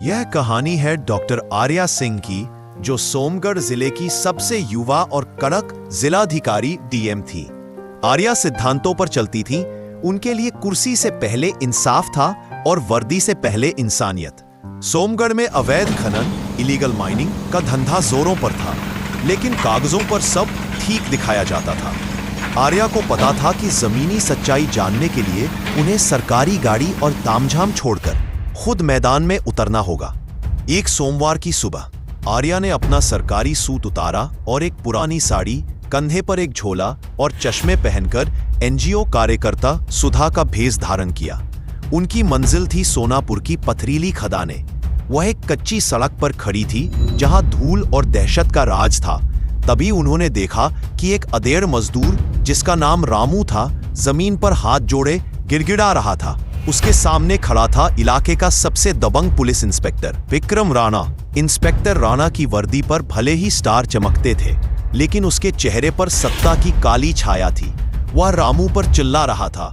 यह कहानी है डॉक्टर आर्या सिंह की, जो सोमगढ़ जिले की सबसे युवा और कड़क जिलाधिकारी डीएम थी। आर्या सिद्धांतों पर चलती थी। उनके लिए कुर्सी से पहले इंसाफ था और वर्दी से पहले इंसानियत। सोमगढ़ में अवैध खनन, इलीगल माइनिंग का धंधा जोरों पर था, लेकिन कागजों पर सब ठीक दिखाया जाता था। आर्या को पता था कि जमीनी सच्चाई जानने के लिए उन्हें सरकारी गाड़ी और तामझाम छोड़कर खुद मैदान में उतरना होगा। एक सोमवार की सुबह आर्या ने अपना सरकारी सूट उतारा और एक पुरानी साड़ी, कंधे पर एक झोला और चश्मे पहनकर एनजीओ कार्यकर्ता सुधा का भेष धारण किया। उनकी मंजिल थी सोनापुर की पथरीली खदानें। वह एक कच्ची सड़क पर खड़ी थी जहां धूल और दहशत का राज था। तभी उन्होंने देखा कि एक अधेड़ मजदूर, जिसका नाम रामू था, जमीन पर हाथ जोड़े गिड़गिड़ा रहा था। उसके सामने खड़ा था इलाके का सबसे दबंग police inspector Vikram Rana. Inspector Rana की वर्दी पर भले ही स्टार चमकते थे, लेकिन उसके चेहरे पर सत्ता की काली छाया थी। वह रामू पर चिल्ला रहा था,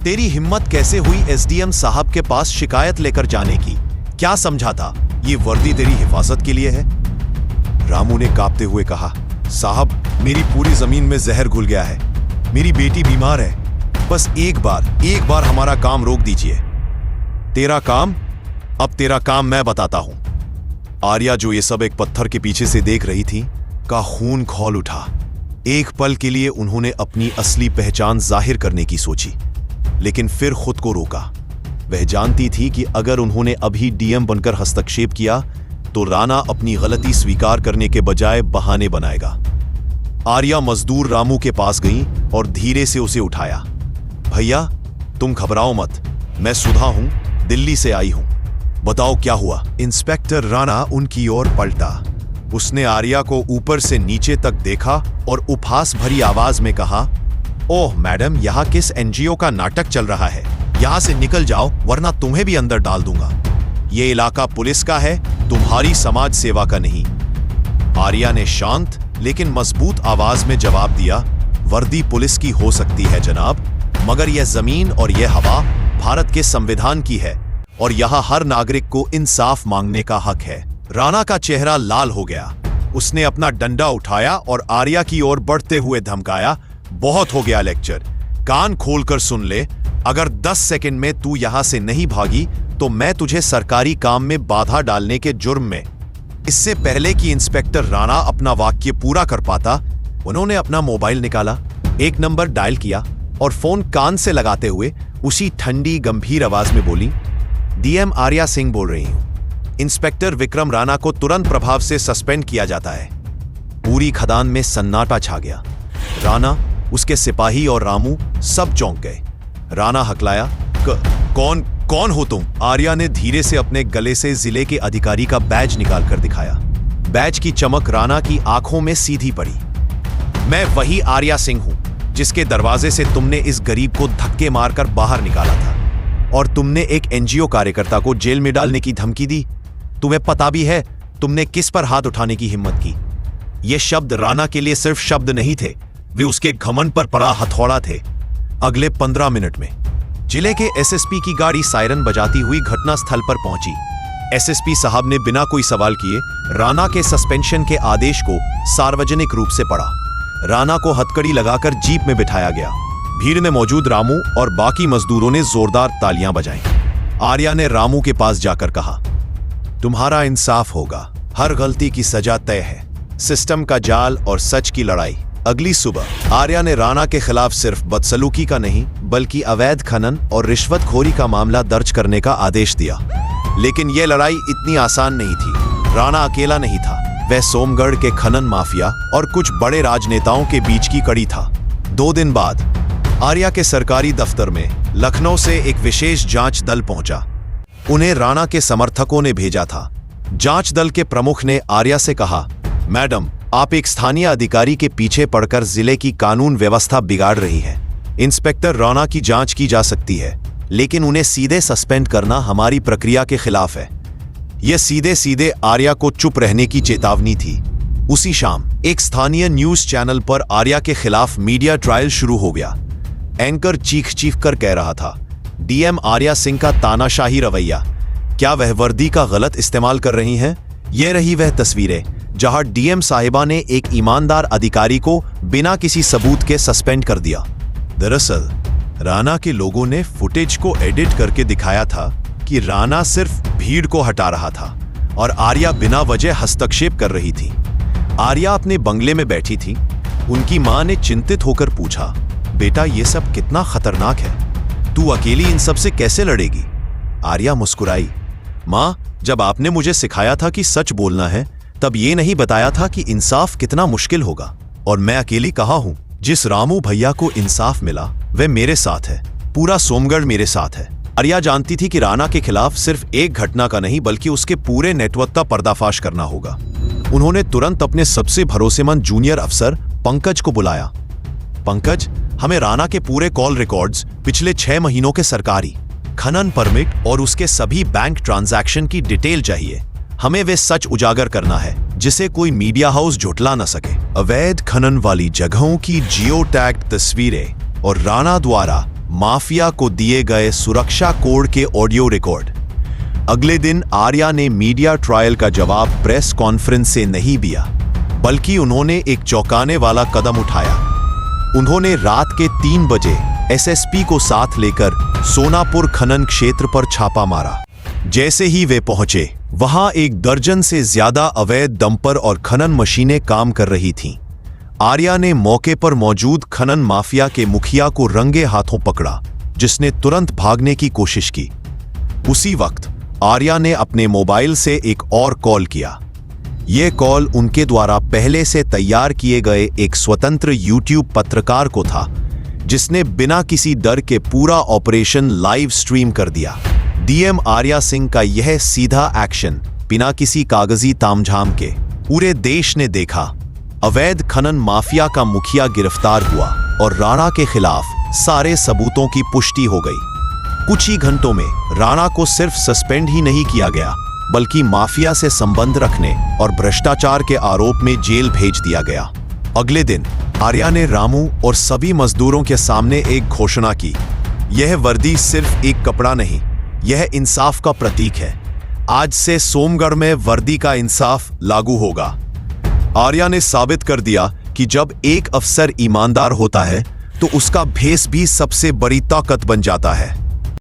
तेरी हिम्मत कैसे हुई एसडीएम साहब के पास शिकायत लेकर जाने की? क्या समझा था ये वर्दी तेरी हिफाजत के लिए है? रामू ने कांपते हुए कहा, साहब, मेरी पूरी जमीन में जहर घुल गया है। मेरी बेटी बीमार है। बस एक बार हमारा काम रोक दीजिए। तेरा काम? अब तेरा काम मैं बताता हूं। आर्या, जो ये सब एक पत्थर के पीछे से देख रही थी, का खून खौल उठा। एक पल के लिए उन्होंने अपनी असली पहचान जाहिर करने की सोची, लेकिन फिर खुद को रोका। वह जानती थी कि अगर उन्होंने अभी डीएम बनकर हस्तक्षेप किया तो राणा अपनी गलती स्वीकार करने के बजाय बहाने बनाएगा। आर्या मजदूर रामू के पास गई और धीरे से उसे उठाया। भैया, तुम घबराओ मत, मैं सुधा हूं, दिल्ली से आई हूं। बताओ क्या हुआ? इंस्पेक्टर राणा उनकी ओर पलटा। उसने आर्या को ऊपर से नीचे तक देखा और उपहास भरी आवाज में कहा, ओह मैडम, यहाँ किस एनजीओ का नाटक चल रहा है? यहाँ से निकल जाओ, वरना तुम्हें भी अंदर डाल दूंगा। ये इलाका पुलिस का है, तुम्हारी समाज सेवा का नहीं। आर्या ने शांत लेकिन मजबूत आवाज में जवाब दिया, वर्दी पुलिस की हो सकती है जनाब, मगर यह जमीन और यह हवा भारत के संविधान की है और यहाँ हर नागरिक को इंसाफ मांगने का हक है। राणा का चेहरा लाल हो गया। उसने अपना डंडा उठाया और आर्या की ओर बढ़ते हुए धमकाया, बहुत हो गया लेक्चर, कान खोलकर सुन ले। अगर 10 सेकंड में तू यहां से नहीं भागी तो मैं तुझे सरकारी काम में बाधा डालने के जुर्म में। इससे पहले कि इंस्पेक्टर राणा अपना वाक्य पूरा कर पाता, उन्होंने अपना मोबाइल निकाला, एक नंबर डायल किया और फोन कान से लगाते हुए उसी ठंडी गंभीर आवाज में बोली, डीएम आर्या सिंह बोल रही हूं। इंस्पेक्टर विक्रम राणा को तुरंत प्रभाव से सस्पेंड किया जाता है। पूरी खदान में सन्नाटा छा गया। राणा, उसके सिपाही और रामू सब चौंक गए। राणा हकलाया, कौन हो तुम? आर्या ने धीरे से अपने गले से जिले के अधिकारी का बैज निकालकर दिखाया। बैज की चमक राणा की आंखों में सीधी पड़ी। मैं वही आर्या सिंह हूं जिसके दरवाजे से तुमने इस गरीब को धक्के मारकर बाहर निकाला था और तुमने एक एनजीओ कार्यकर्ता को जेल में डालने की धमकी दी। तुम्हें पता भी है तुमने किस पर हाथ उठाने की हिम्मत की? ये शब्द राणा के लिए सिर्फ शब्द नहीं थे, वे उसके घमंड पर पड़ा हथौड़ा थे। अगले 15 मिनट में जिले के एसएसपी की गाड़ी सायरन बजाती हुई घटनास्थल पर पहुंची। एसएसपी साहब ने बिना कोई सवाल किए राणा के सस्पेंशन के आदेश को सार्वजनिक रूप से पढ़ा। राणा को हथकड़ी लगाकर जीप में बिठाया गया। भीड़ में मौजूद रामू और बाकी मजदूरों ने जोरदार तालियां बजाईं। आर्या ने रामू के पास जाकर कहा, तुम्हारा इंसाफ होगा, हर गलती की सजा तय है, सिस्टम का जाल और सच की लड़ाई। अगली सुबह आर्या ने राणा के खिलाफ सिर्फ बदसलूकी का नहीं, बल्कि अवैध खनन और रिश्वतखोरी का मामला दर्ज करने का आदेश दिया। लेकिन यह लड़ाई इतनी आसान नहीं थी। राणा अकेला नहीं था, वह सोमगढ़ के खनन माफिया और कुछ बड़े राजनेताओं के बीच की कड़ी था। 2 दिन बाद आर्या के सरकारी दफ्तर में लखनऊ से एक विशेष जांच दल पहुंचा। उन्हें राणा के समर्थकों ने भेजा था। जांच दल के प्रमुख ने आर्या से कहा, मैडम, आप एक स्थानीय अधिकारी के पीछे पड़कर जिले की कानून व्यवस्था बिगाड़ रही है। इंस्पेक्टर राणा की जांच की जा सकती है, लेकिन उन्हें सीधे सस्पेंड करना हमारी प्रक्रिया के खिलाफ है। यह सीधे आर्या को चुप रहने की चेतावनी थी। उसी शाम एक स्थानीय न्यूज चैनल पर आर्या के खिलाफ मीडिया ट्रायल शुरू हो गया। एंकर चीख कर कह रहा था, डीएम आर्या सिंह का तानाशाही रवैया, क्या वह वर्दी का गलत इस्तेमाल कर रही हैं? ये रही वह तस्वीरें जहां डीएम साहिबा ने एक ईमानदार अधिकारी को बिना किसी सबूत के सस्पेंड कर दिया। दरअसल राणा के लोगों ने फुटेज को एडिट करके दिखाया था कि राणा सिर्फ भीड़ को हटा रहा था और आर्या बिना वजह हस्तक्षेप कर रही थी। आर्या अपने बंगले में बैठी थी। उनकी मां ने चिंतित होकर पूछा, बेटा ये सब कितना खतरनाक है, तू अकेली इन सब से कैसे लड़ेगी? आर्या मुस्कुराई, मां, जब आपने मुझे सिखाया था कि सच बोलना है तब ये नहीं बताया था कि इंसाफ कितना मुश्किल होगा। और मैं अकेली कहाँ हूं? जिस रामू भैया को इंसाफ मिला वह मेरे साथ है, पूरा सोमगढ़ मेरे साथ है। आर्या जानती थी कि राणा के खिलाफ सिर्फ एक घटना का नहीं बल्कि उसके पूरे नेटवर्क का पर्दाफाश करना होगा। उन्होंने तुरंत अपने सबसे भरोसेमंद जूनियर अफसर पंकज को बुलाया। पंकज, हमें राणा के पूरे कॉल रिकॉर्ड्स, पिछले 6 महीनों के सरकारी खनन परमिट और उसके सभी बैंक ट्रांजैक्शन की डिटेल चाहिए। हमें वे सच उजागर करना है जिसे कोई मीडिया हाउस झुठला न सके। अवैध खनन वाली जगहों की जियो टैग्ड तस्वीरें और राणा द्वारा माफिया को दिए गए सुरक्षा कोड के ऑडियो रिकॉर्ड। अगले दिन आर्या ने मीडिया ट्रायल का जवाब प्रेस कॉन्फ्रेंस से नहीं दिया, बल्कि उन्होंने एक चौंकाने वाला कदम उठाया। उन्होंने रात के 3 बजे एसएसपी को साथ लेकर सोनापुर खनन क्षेत्र पर छापा मारा। जैसे ही वे पहुंचे, वहां 1 दर्जन से ज्यादा अवैध डंपर और खनन मशीनें काम कर रही थीं। आर्या ने मौके पर मौजूद खनन माफिया के मुखिया को रंगे हाथों पकड़ा, जिसने तुरंत भागने की कोशिश की। उसी वक्त आर्या ने अपने मोबाइल से एक और कॉल किया। यह कॉल उनके द्वारा पहले से तैयार किए गए एक स्वतंत्र यूट्यूब पत्रकार को था, जिसने बिना किसी डर के पूरा ऑपरेशन लाइव स्ट्रीम कर दिया। डीएम आर्या सिंह का यह सीधा एक्शन बिना किसी कागजी तामझाम के पूरे देश ने देखा। अवैध खनन माफिया का मुखिया गिरफ्तार हुआ और राणा के खिलाफ सारे सबूतों की पुष्टि हो गई। कुछ ही घंटों में राणा को सिर्फ सस्पेंड ही नहीं किया गया, बल्कि माफिया से संबंध रखने और भ्रष्टाचार के आरोप में जेल भेज दिया गया। अगले दिन आर्या ने रामू और सभी मजदूरों के सामने एक घोषणा की, यह वर्दी सिर्फ एक कपड़ा नहीं, यह इंसाफ का प्रतीक है। आज से सोमगढ़ में वर्दी का इंसाफ लागू होगा। आर्या ने साबित कर दिया कि जब एक अफसर ईमानदार होता है तो उसका भेष भी सबसे बड़ी ताकत बन जाता है।